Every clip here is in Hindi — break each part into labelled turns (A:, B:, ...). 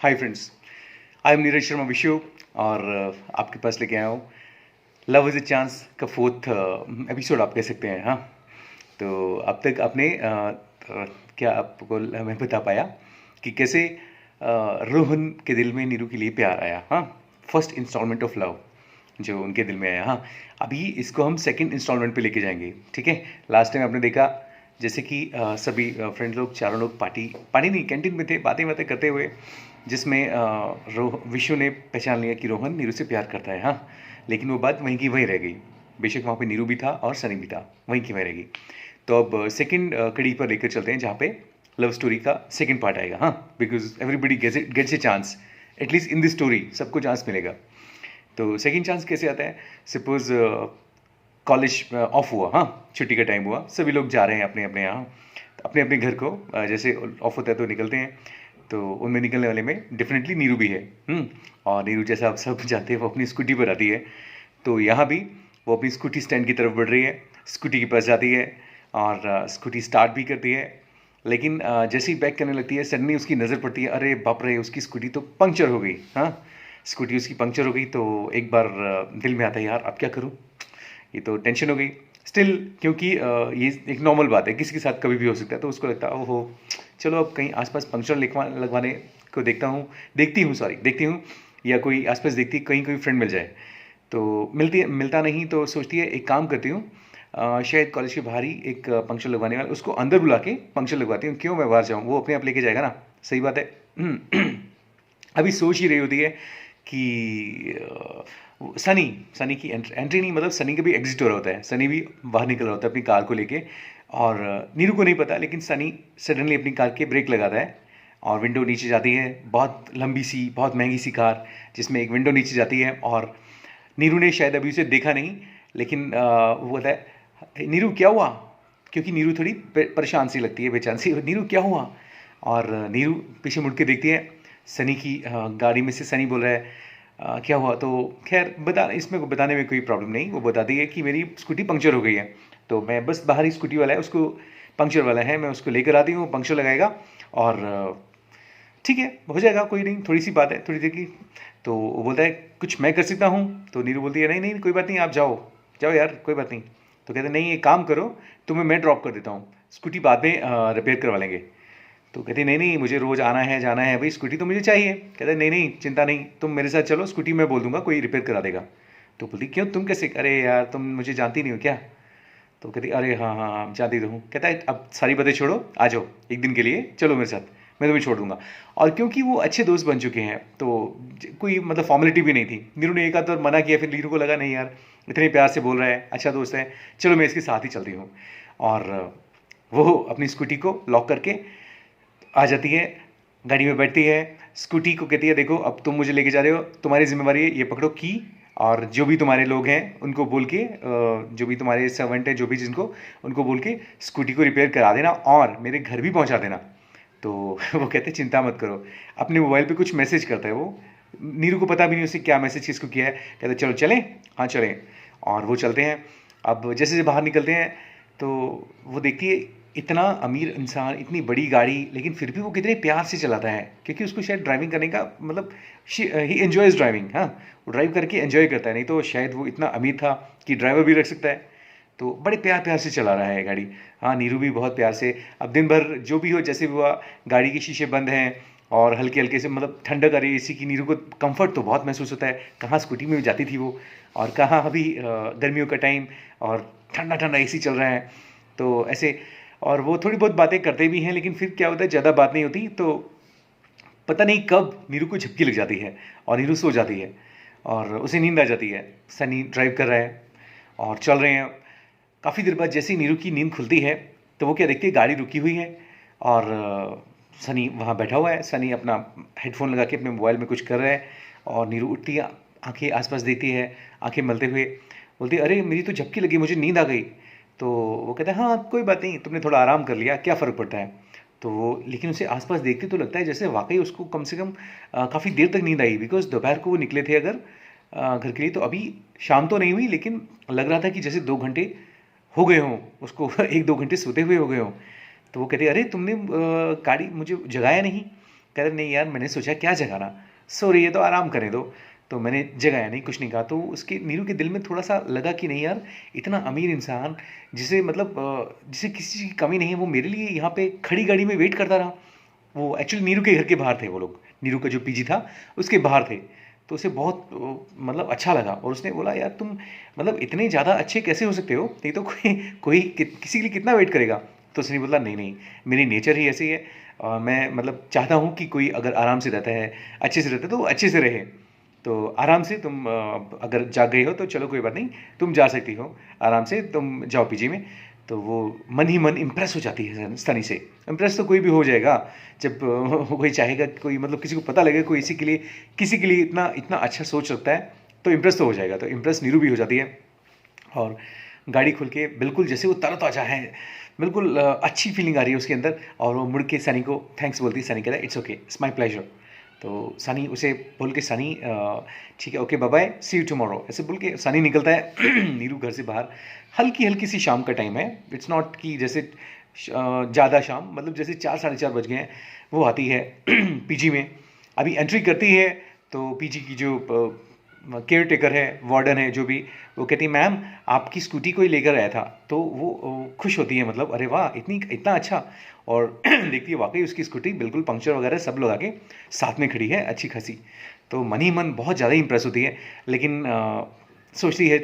A: Hi friends, I am Neeraj Sharma Vishu और आपके पास लेके आया हूँ लव इज़ अ चांस का फोर्थ एपिसोड आप कह सकते हैं। हाँ, तो अब तक आपने क्या आपको हमें बता पाया कि कैसे रोहन के दिल में नीरू के लिए प्यार आया। हाँ, फर्स्ट इंस्टॉलमेंट ऑफ लव जो उनके दिल में आया। हाँ, अभी इसको हम सेकंड इंस्टॉलमेंट पे लेके जाएंगे। ठीक है, लास्ट टाइम आपने देखा जैसे कि सभी फ्रेंड लोग चारों लोग पार्टी पार्टी नहीं कैंटीन में थे, बातें बातें करते हुए, जिसमें विशु ने पहचान लिया कि रोहन नीरू से प्यार करता है। हाँ, लेकिन वो बात वहीं की वहीं रह गई। बेशक वहाँ पे नीरू भी था और सनी भी था, वहीं की वहीं रह गई। तो अब सेकंड कड़ी पर लेकर चलते हैं जहाँ पे लव स्टोरी का सेकंड पार्ट आएगा। हाँ, because everybody gets a chance, at least in this story सबको चांस मिलेगा। तो सेकंड चांस कैसे आता है? सपोज कॉलेज ऑफ हुआ, हाँ, छुट्टी का टाइम हुआ, सभी लोग जा रहे हैं अपने अपने यहाँ, अपने अपने घर को। जैसे ऑफ होता है तो निकलते हैं, तो उनमें निकलने वाले में डेफिनेटली नीरू भी है। और नीरू जैसा आप सब जानते हैं वो अपनी स्कूटी पर आती है। तो यहाँ भी वो अपनी स्कूटी स्टैंड की तरफ बढ़ रही है, स्कूटी के पास जाती है और स्कूटी स्टार्ट भी करती है। लेकिन जैसे ही बैक करने लगती है, सडनली उसकी नज़र पड़ती है, अरे बाप रे, उसकी स्कूटी तो पंक्चर हो गई। हाँ, स्कूटी उसकी पंक्चर हो गई। तो एक बार दिल में आता है, यार अब क्या करूँ, ये तो टेंशन हो गई। स्टिल क्योंकि ये एक नॉर्मल बात है, किसी के साथ कभी भी हो सकता है, तो उसको लगता है ओहो, चलो अब कहीं आसपास पंक्चर लगवाने को देखती हूँ, या कोई आसपास देखती है कहीं कोई फ्रेंड मिल जाए। तो मिलता नहीं, तो सोचती है एक काम करती हूँ, शायद कॉलेज के बाहर ही एक पंक्चर लगवाने वाला, उसको अंदर बुला के पंक्चर लगवाती हूँ। क्यों मैं बाहर जाऊँ, वो अपने आप लेके जाएगा ना। सही बात है। अभी सोच ही रही होती है कि सनी की एंट्री नहीं, मतलब सनी का भी एग्जिट हो रहा होता है, सनी भी बाहर निकल रहा होता है अपनी कार को लेके। और नीरू को नहीं पता, लेकिन सनी सडनली अपनी कार के ब्रेक लगाता है और विंडो नीचे जाती है। बहुत लंबी सी, बहुत महंगी सी कार, जिसमें एक विंडो नीचे जाती है। और नीरू ने शायद अभी उसे देखा नहीं, लेकिन वो बोलता है, नीरू क्या हुआ? क्योंकि नीरू थोड़ी परेशान सी लगती है, बेचैन सी। नीरू क्या हुआ? और नीरू पीछे मुड़ के देखती है, सनी की गाड़ी में से सनी बोल रहा है, क्या हुआ? तो खैर इसमें बताने में कोई प्रॉब्लम नहीं। वो बताती है कि मेरी स्कूटी पंक्चर हो गई है, तो मैं बस बाहर ही, स्कूटी वाला है, उसको पंक्चर वाला है, मैं उसको लेकर आती हूँ, पंक्चर लगाएगा और ठीक है, हो जाएगा, कोई नहीं, थोड़ी सी बात है, थोड़ी देर की। तो वो बोलता है कुछ मैं कर सकता हूँ? तो नीरू बोलती है नहीं नहीं कोई बात नहीं, आप जाओ जाओ यार, कोई बात नहीं। तो कहते हैं नहीं, एक काम करो, तुम्हें मैं ड्रॉप कर देता हूँ, स्कूटी बाद में रिपेयर करवा लेंगे। तो कहती नहीं नहीं, मुझे रोज़ आना है जाना है, भाई स्कूटी तो मुझे चाहिए। कहते नहीं नहीं चिंता नहीं, तुम मेरे साथ चलो, स्कूटी मैं बोल दूंगा, कोई रिपेयर करा देगा। तो बोलती क्यों, तुम कैसे? अरे यार, तुम मुझे जानती नहीं हो क्या? तो कहती अरे हाँ हाँ हाँ, जानती तो हूँ। कहता है अब सारी बातें छोड़ो, आ जाओ एक दिन के लिए, चलो मेरे साथ, मैं तुम्हें छोड़ दूंगा। और क्योंकि वो अच्छे दोस्त बन चुके हैं, तो कोई मतलब फॉर्मेलिटी भी नहीं थी। नीरू ने एक आध बार मना किया, फिर नीरू को लगा नहीं यार, इतने प्यार से बोल रहा है, अच्छा दोस्त है, चलो मैं इसके साथ ही चलती हूँ। और वो अपनी स्कूटी को लॉक करके आ जाती है, गाड़ी में बैठती है, स्कूटी को कहती है देखो अब तुम मुझे लेके जा रहे हो, तुम्हारी जिम्मेवारी है, ये पकड़ो की, और जो भी तुम्हारे लोग हैं उनको बोल के, जो भी तुम्हारे सर्वेंट हैं, जो भी जिनको, उनको बोल के स्कूटी को रिपेयर करा देना और मेरे घर भी पहुंचा देना। तो वो कहते चिंता मत करो। अपने मोबाइल पे कुछ मैसेज करता है वो, नीरू को पता भी नहीं उसे क्या मैसेज किसको किया है। कहते चलो चलें, हाँ चलें। और वो चलते हैं। अब जैसे जैसे बाहर निकलते हैं, तो वो देखती है इतना अमीर इंसान, इतनी बड़ी गाड़ी, लेकिन फिर भी वो कितने प्यार से चलाता है, क्योंकि उसको शायद ड्राइविंग करने का मतलब, ही एन्जॉयज़ ड्राइविंग। हाँ, वो ड्राइव करके एन्जॉय करता है, नहीं तो शायद वो इतना अमीर था कि ड्राइवर भी रख सकता है। तो बड़े प्यार प्यार से चला रहा है गाड़ी। हाँ, नीरू भी बहुत प्यार से। अब दिन भर जो भी हो, जैसे भी हुआ, गाड़ी के शीशे बंद हैं और हल्के हल्के से मतलब ठंडक आ रही है एसी की। नीरू को कंफर्ट तो बहुत महसूस होता है, कहाँ स्कूटी में जाती थी वो, और कहाँ अभी गर्मियों का टाइम और ठंडा ठंडा एसी चल रहा है, तो ऐसे। और वो थोड़ी बहुत बातें करते भी हैं, लेकिन फिर क्या होता है, ज़्यादा बात नहीं होती। तो पता नहीं कब नीरू को झपकी लग जाती है और नीरू सो जाती है और उसे नींद आ जाती है। सनी ड्राइव कर रहा है और चल रहे हैं। काफ़ी देर बाद जैसे ही नीरू की नींद खुलती है, तो वो क्या देखती है, गाड़ी रुकी हुई है और सनी वहाँ बैठा हुआ है। सनी अपना हेडफोन लगा के अपने मोबाइल में कुछ कर रहा है और नीरू उठती है, आंखें आसपास देखती है, आंखें मलते हुए बोलती है अरे मेरी तो झपकी लगी, मुझे नींद आ गई। तो वो कहता है हाँ कोई बात नहीं, तुमने थोड़ा आराम कर लिया, क्या फ़र्क पड़ता है। तो वो लेकिन उसे आसपास देखते तो लगता है जैसे वाकई उसको कम से कम काफ़ी देर तक नींद आई, बिकॉज दोपहर को वो निकले थे अगर घर के लिए, तो अभी शाम तो नहीं हुई, लेकिन लग रहा था कि जैसे 2 घंटे हो गए हों उसको, 1-2 घंटे सोते हुए हो गए हों। तो वो कहते अरे तुमने गाड़ी मुझे जगाया नहीं। कह रहे नहीं यार मैंने सोचा क्या जगाना, सो रही है तो आराम करने दो। तो मैंने जगाया नहीं, कुछ नहीं कहा। तो उसके नीरू के दिल में थोड़ा सा लगा कि नहीं यार, इतना अमीर इंसान जिसे मतलब जिसे किसी चीज़ की कमी नहीं है, वो मेरे लिए यहाँ पे खड़ी गाड़ी में वेट करता रहा। वो एक्चुअली नीरू के घर के बाहर थे वो लोग, नीरू का जो पीजी था उसके बाहर थे। तो उसे बहुत मतलब अच्छा लगा और उसने बोला यार तुम मतलब इतने ज़्यादा अच्छे कैसे हो सकते हो, नहीं तो कोई कोई किसी के लिए कितना वेट करेगा। तो उसने बोला नहीं नहीं, मेरी नेचर ही ऐसी है, मैं मतलब चाहता हूँ कि कोई अगर आराम से रहता है, अच्छे से रहता है, तो वो अच्छे से रहे। तो आराम से तुम अगर जाग गई हो तो चलो कोई बात नहीं, तुम जा सकती हो आराम से, तुम जाओ पीजी में। तो वो मन ही मन इम्प्रेस हो जाती है सनी से। इम्प्रेस तो कोई भी हो जाएगा जब कोई चाहेगा, कोई मतलब किसी को पता लगेगा कोई किसी के लिए इतना इतना अच्छा सोच रखता है, तो इम्प्रेस तो हो जाएगा। तो इम्प्रेस नीरू भी हो जाती है और गाड़ी खुल के बिल्कुल जैसे वो तरोताज़ा है, बिल्कुल अच्छी फीलिंग आ रही है उसके अंदर। और वो मुड़ के सनी को थैंक्स बोलती है। सनी कहता है it's okay, it's my pleasure. तो सनी उसे बोल के सनी ठीक है okay bye bye, see you tomorrow, ऐसे बोल के सनी निकलता है नीरू घर से बाहर। हल्की हल्की सी शाम का टाइम है, इट्स नॉट कि जैसे ज़्यादा शाम, मतलब जैसे 4 साढ़े 4 बज गए हैं। वो आती है पीजी में, अभी एंट्री करती है तो पीजी की जो केयर टेकर है, वार्डन है जो भी, वो कहती है मैम आपकी स्कूटी कोई लेकर आया था। तो वो खुश होती है, मतलब अरे वाह इतना अच्छा। और देखती है वाकई उसकी स्कूटी बिल्कुल पंक्चर वगैरह सब लगा के साथ में खड़ी है अच्छी खासी। तो मन ही मन बहुत ज़्यादा इंप्रेस होती है, लेकिन सोचती है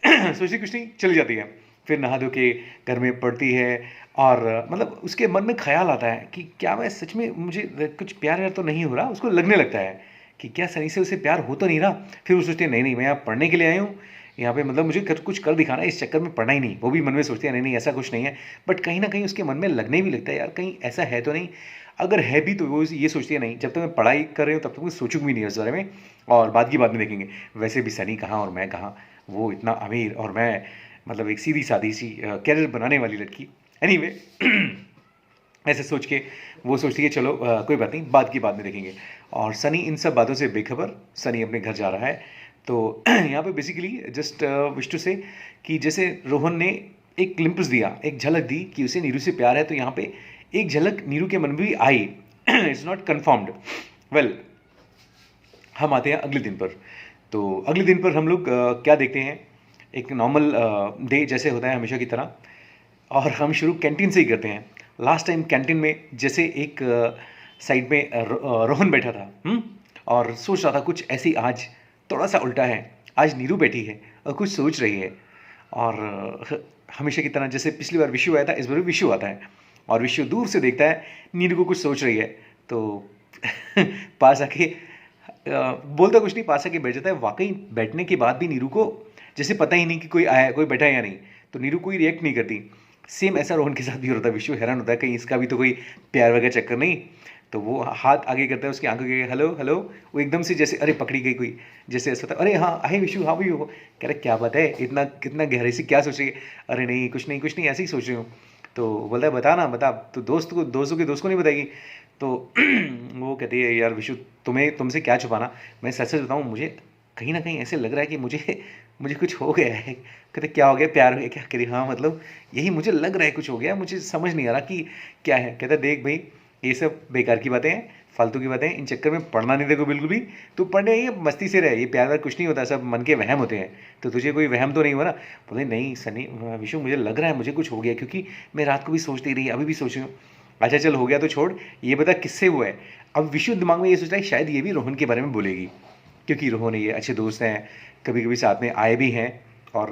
A: सोचती कुछ नहीं, चली जाती है। फिर नहा धो के घर में पड़ती है और मतलब उसके मन में ख्याल आता है कि क्या मैं सच में, मुझे कुछ प्यार व्यार तो नहीं हो रहा। उसको लगने लगता है कि क्या सनी से उसे प्यार हो तो नहीं रहा। फिर वो सोचती है नहीं नहीं, मैं यहाँ पढ़ने के लिए आई हूँ, यहाँ पे मतलब मुझे कुछ कर दिखाना है, इस चक्कर में पढ़ना ही नहीं। वो भी मन में सोचती है नहीं नहीं ऐसा कुछ नहीं है। बट कहीं ना कहीं उसके मन में लगने भी लगता है यार कहीं ऐसा है तो नहीं। अगर है भी तो वो ये सोचती है नहीं, जब तक मैं पढ़ाई कर रही हूँ तब तक मैं सोचूंगी भी नहीं उस बारे में, और बाद की बात में देखेंगे। वैसे भी सनी कहाँ और मैं कहाँ, वो इतना अमीर और मैं मतलब एक सीधी सादी सी कैरियर बनाने वाली लड़की। एनीवे ऐसे सोच के वो सोचती है चलो कोई बात नहीं, बाद की बात में देखेंगे। और सनी इन सब बातों से बेखबर, सनी अपने घर जा रहा है। तो यहाँ पे बेसिकली जस्ट विश टू से कि जैसे रोहन ने एक ग्लिम्पस दिया, एक झलक दी कि उसे नीरू से प्यार है, तो यहाँ पे एक झलक नीरू के मन में भी आई। It's not confirmed. वेल, हम आते हैं अगले दिन पर। तो अगले दिन पर हम लोग क्या देखते हैं, एक नॉर्मल डे जैसे होता है हमेशा की तरह, और हम शुरू कैंटीन से ही करते हैं। लास्ट टाइम कैंटीन में जैसे एक साइड में रोहन बैठा था और सोच रहा था कुछ ऐसे ही। आज थोड़ा सा उल्टा है, आज नीरू बैठी है और कुछ सोच रही है। और हमेशा की तरह जैसे पिछली बार विशु आया था, इस बार भी विशु आता है और विशु दूर से देखता है नीरू को कुछ सोच रही है। तो पास आके बोलता कुछ नहीं, पास आके बैठ जाता है। वाकई बैठने के बाद भी नीरू को जैसे पता ही नहीं कि कोई आया, कोई बैठा है या नहीं। तो नीरू कोई रिएक्ट नहीं करती। सेम ऐसा रोहन के साथ भी होता है। विशु हैरान होता है कहीं इसका भी तो कोई प्यार वगैरह चक्कर नहीं। तो वो हाथ आगे करता है, उसकी आंखों के हेलो हेलो। वो एकदम से जैसे अरे पकड़ी गई कोई, जैसे ऐसा था अरे हाँ आहे विशु, हाँ भी हो, कह रहे क्या बात है, इतना कितना गहरे से क्या सोच रही है। अरे नहीं कुछ नहीं कुछ नहीं, ऐसे ही सोच रही हूँ। तो बोलता है बता ना बता, तो दोस्तों को नहीं बताएगी। तो वो कहती है यार विशु, तुमसे क्या छुपाना, मैं सच सच बताऊँ, मुझे कहीं ना कहीं ऐसे लग रहा है कि मुझे कुछ हो गया है। कहते क्या हो गया, प्यार हो गया क्या। करी हाँ मतलब यही मुझे लग रहा है कुछ हो गया, मुझे समझ नहीं आ रहा कि क्या है। कहता देख भाई ये सब बेकार की बातें हैं, फालतू की बातें हैं, इन चक्कर में पढ़ना नहीं देखो बिल्कुल भी। तू पढ़ने ये मस्ती से रहे, ये प्यार व्यार कुछ नहीं होता, सब मन के वहम होते हैं। तो तुझे कोई वहम तो नहीं हुआ ना। बोले नहीं सनी विशु, मुझे लग रहा है मुझे कुछ हो गया, क्योंकि मैं रात को भी सोचती रही, अभी भी सोच रही हूँ। अच्छा चल हो गया तो छोड़, ये बता किससे हुआ है। अब विशु दिमाग में ये सोच रहा है शायद ये भी रोहन के बारे में बोलेगी, क्योंकि रोहन ये अच्छे दोस्त हैं, कभी कभी साथ में आए भी हैं। और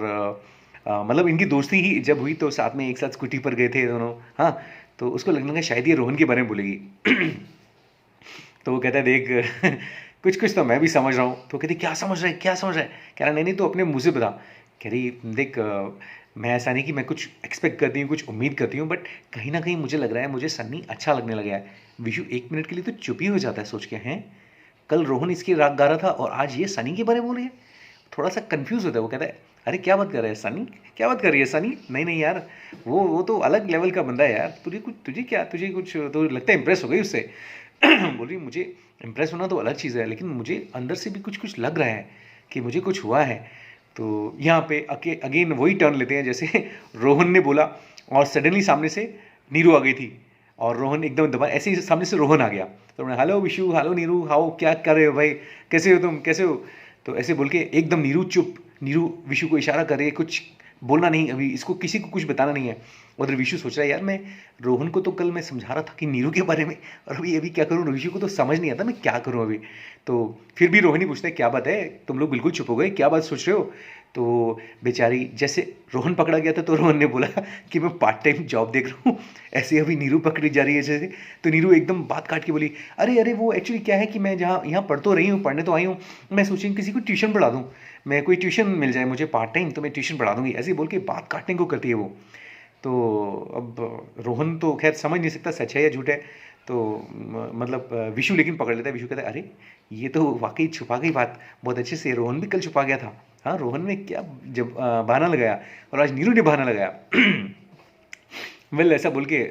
A: मतलब इनकी दोस्ती ही जब हुई तो साथ में एक साथ स्कूटी पर गए थे दोनों। हाँ, तो उसको लगने लगा शायद ये रोहन के बारे में बोलेगी। तो वो कहता है देख कुछ कुछ तो मैं भी समझ रहा हूँ। तो कहती क्या समझ रहा है क्या समझ रहा है। कह रहा नहीं नहीं तो अपने मुँह से बता। कह रही देख मैं ऐसा नहीं कि मैं कुछ एक्सपेक्ट करती हूँ, कुछ उम्मीद करती हूँ, बट कहीं ना कहीं मुझे लग रहा है मुझे सन्नी अच्छा लगने लगा है। विशु 1 मिनट के लिए तो चुप ही हो जाता है सोच के, हैं कल रोहन इसकी राग गा रहा था और आज ये सनी के बारे में बोल रही है। थोड़ा सा कंफ्यूज होता है। वो कहता है अरे क्या बात कर रहा है सनी, क्या बात कर रही है सनी। नहीं नहीं यार, वो तो अलग लेवल का बंदा है यार। तुझे कुछ तो लगता है इम्प्रेस हो गई उससे। बोल रही मुझे इम्प्रेस होना तो अलग चीज़ है, लेकिन मुझे अंदर से भी कुछ लग रहा है कि मुझे कुछ हुआ है। तो यहाँ पे अगेन वही टर्न लेते हैं जैसे रोहन ने बोला और सडनली सामने से नीरू आ गई थी और रोहन एकदम दबा, ऐसे ही सामने से रोहन आ गया, तो उन्होंने hello Vishu, hello Neeru, how, क्या कर रहे हो भाई, कैसे हो तुम, कैसे हो? तो ऐसे बोल के एकदम नीरू चुप, नीरू विशु को इशारा कर रही है, कुछ बोलना नहीं अभी, इसको किसी को कुछ बताना नहीं है। उधर विशु सोच रहा है यार मैं रोहन को तो कल मैं समझा रहा था कि नीरू के बारे में, और अभी अभी क्या करूँ, विशु को तो समझ नहीं आता मैं क्या करूँ अभी। तो फिर भी रोहन ही पूछता है क्या बात है, तुम लोग बिल्कुल चुप हो गए, क्या बात सोच रहे हो? तो बेचारी, जैसे रोहन पकड़ा गया था तो रोहन ने बोला कि मैं पार्ट टाइम जॉब देख रहा हूँ, ऐसे अभी नीरू पकड़ी जा रही है जैसे। तो नीरू एकदम बात काट के बोली, अरे अरे वो एक्चुअली क्या है कि मैं जहाँ यहाँ पढ़ तो रही हूँ, पढ़ने तो आई हूँ, मैं सोची किसी को ट्यूशन पढ़ा दूँ, मैं कोई ट्यूशन मिल जाए मुझे पार्ट टाइम तो मैं ट्यूशन पढ़ा दूँगी, ऐसे बोल के बात काटने को करती है वो। तो अब रोहन तो खैर समझ नहीं सकता सच है या झूठ है, तो मतलब विशु लेकिन पकड़ लेता है। विशु कहता है अरे ये तो वाकई छुपा गई बात बहुत अच्छे से, रोहन भी कल छुपा गया था। हाँ, रोहन ने क्या जब बहाना लगाया, और आज नीरू ने बहाना लगाया। वेल ऐसा बोल के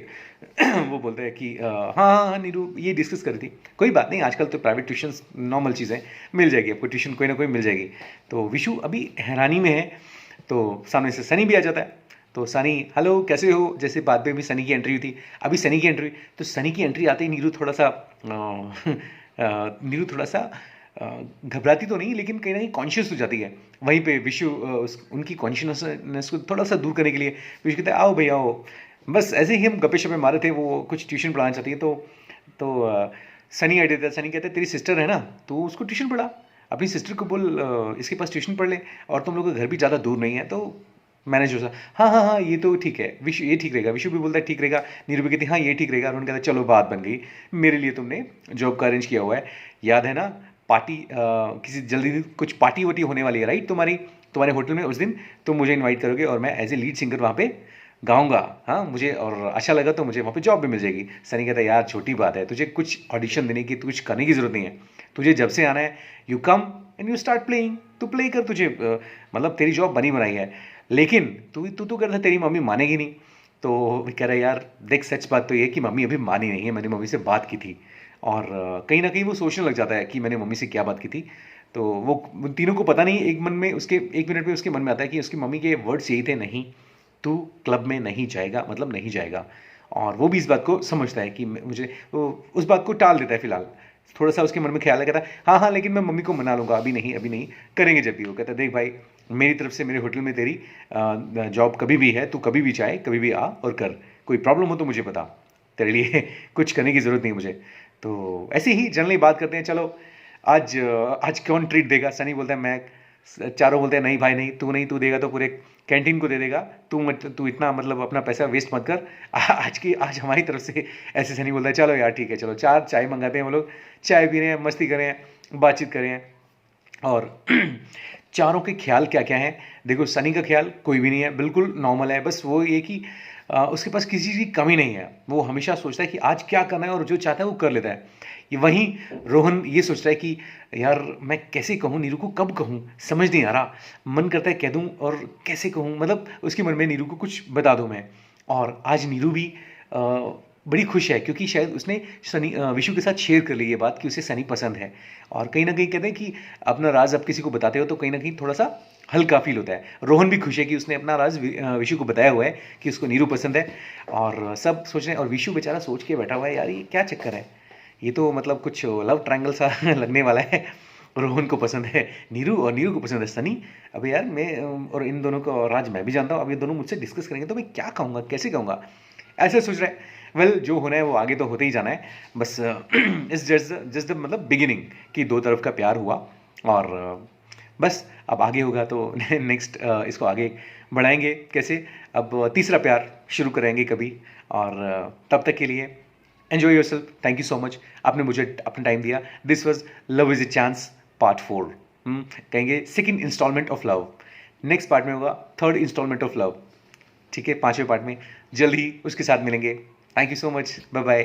A: वो बोलता है कि हाँ हाँ हाँ नीरू ये डिस्कस करी थी, कोई बात नहीं, आजकल तो प्राइवेट ट्यूशन नॉर्मल चीज़ है, मिल जाएगी आपको ट्यूशन, कोई ना कोई मिल जाएगी। तो विशु अभी हैरानी में है, तो सामने से सनी भी आ जाता है। तो सनी हेलो कैसे हो, जैसे बाद में भी सनी की एंट्री हुई थी, अभी सनी की एंट्री, तो सनी की एंट्री आते ही नीरू थोड़ा सा नीरू थोड़ा सा घबराती तो नहीं, लेकिन कहीं ना कहीं कॉन्शियस हो जाती है। वहीं पे विशु उनकी कॉन्शियसनेस को थोड़ा सा दूर करने के लिए विशु कहते हैं आओ भैया आओ, बस ऐसे ही हम गप्पे शप्पे मारे थे, वो कुछ ट्यूशन पढ़ाना चाहती है। तो सनी आ देता है, सनी कहते हैं तेरी सिस्टर है ना, तो उसको ट्यूशन पढ़ा, अपनी सिस्टर को बोल इसके पास ट्यूशन पढ़ ले, और तुम लोग का घर भी ज़्यादा दूर नहीं है तो मैनेज हो सा। हाँ हाँ हाँ ये तो ठीक है विशु, ये ठीक रहेगा, विशु भी बोलता है ठीक रहेगा, नीरू भी कहती है हाँ ये ठीक रहेगा, और उन्होंने कहता है चलो बात बन गई, मेरे लिए तुमने जॉब का अरेंज किया हुआ है, याद है ना पार्टी, किसी जल्दी कुछ पार्टी वार्टी होने वाली है राइट, तुम्हारे होटल में उस दिन तुम मुझे इन्वाइट करोगे और मैं एज ए लीड सिंगर वहाँ पे गाऊंगा, हाँ मुझे और अच्छा लगा तो मुझे वहाँ पे जॉब भी मिल जाएगी। सनी कहता है यार छोटी बात है, तुझे कुछ ऑडिशन देने की, कुछ करने की जरूरत नहीं है, तुझे जब से आना है you come and you start playing, तू प्ले कर, तुझे मतलब तेरी जॉब बनी बनाई है, लेकिन तू तू तो कहता तेरी मम्मी मानेगी नहीं। तो कह रहा है यार देख सच बात तो ये कि मम्मी अभी मानी नहीं है, मैंने मम्मी से बात की थी, और कहीं ना कहीं वो सोचने लग जाता है कि मैंने मम्मी से क्या बात की थी। तो वो उन तीनों को पता नहीं, एक मन में उसके, एक मिनट में उसके मन में आता है कि उसकी मम्मी के वर्ड्स यही थे, नहीं तू क्लब में नहीं जाएगा मतलब नहीं जाएगा, और वो भी इस बात को समझता है कि मुझे, वो उस बात को टाल देता है फिलहाल, थोड़ा सा उसके मन में ख्याल है, कहता है हाँ हाँ लेकिन मैं मम्मी को मना लूँगा, अभी नहीं करेंगे जब भी। वो कहता है देख भाई मेरी तरफ से मेरे होटल में तेरी जॉब कभी भी है, तू कभी भी चाहे कभी भी आ और कर, कोई प्रॉब्लम हो तो मुझे बता, तेरे लिए कुछ करने की ज़रूरत नहीं मुझे। तो ऐसे ही जनरली बात करते हैं, चलो आज कौन ट्रीट देगा, सनी बोलता है मैं, चारों बोलते हैं नहीं भाई नहीं, तू देगा तो पूरे कैंटीन को दे देगा, तू इतना मतलब अपना पैसा वेस्ट मत कर, आज हमारी तरफ से, ऐसे सनी बोलता है चलो यार ठीक है, चलो चार चाय मंगाते हैं, वो लोग चाय पी रहे हैं, मस्ती कर रहे हैं, बातचीत कर रहे हैं, और चारों के ख्याल क्या क्या हैं। देखो सनी का ख्याल कोई भी नहीं है, बिल्कुल नॉर्मल है, बस वो ये कि उसके पास किसी चीज़ की कमी नहीं है, वो हमेशा सोचता है कि आज क्या करना है और जो चाहता है वो कर लेता है। ये वहीं रोहन ये सोचता है कि यार मैं कैसे कहूँ नीरू को, कब कहूँ समझ नहीं आ रहा, मन करता है कह दूँ और कैसे कहूँ, मतलब उसके मन में नीरू को कुछ बता दूँ मैं। और आज नीरू भी बड़ी खुश है क्योंकि शायद उसने सनी विशु के साथ शेयर कर ली ये बात कि उसे सनी पसंद है, और कहीं ना कहीं कहते हैं कि अपना राज अब किसी को बताते हो तो कहीं ना कहीं थोड़ा सा हल्का फील होता है। रोहन भी खुश है कि उसने अपना राज विशु को बताया हुआ है कि उसको नीरू पसंद है, और सब सोच रहे हैं, और विशु बेचारा सोच के बैठा हुआ है यार ये क्या चक्कर है, ये तो मतलब कुछ लव ट्रायंगल सा लगने वाला है। रोहन को पसंद है नीरू और नीरू को पसंद है सनी, अबे यार मैं और इन दोनों का राज मैं भी जानता हूँ, अब ये दोनों मुझसे डिस्कस करेंगे तो मैं क्या कहूँगा कैसे कहूँगा, ऐसे सोच रहा है। वेल जो होना है वो आगे तो होते ही जाना है, बस इस जस्ट द मतलब बिगिनिंग कि दो तरफ का प्यार हुआ, और बस अब आगे होगा तो नेक्स्ट इसको आगे बढ़ाएंगे कैसे, अब तीसरा प्यार शुरू करेंगे कभी, और तब तक के लिए enjoy yourself, thank you so much, आपने मुझे अपना टाइम दिया। This was love is a chance part 4, कहेंगे second installment of love, next part में होगा थर्ड इंस्टॉलमेंट ऑफ लव, ठीक है 5वें पार्ट में जल्द ही उसके साथ मिलेंगे। Thank you so much, bye bye.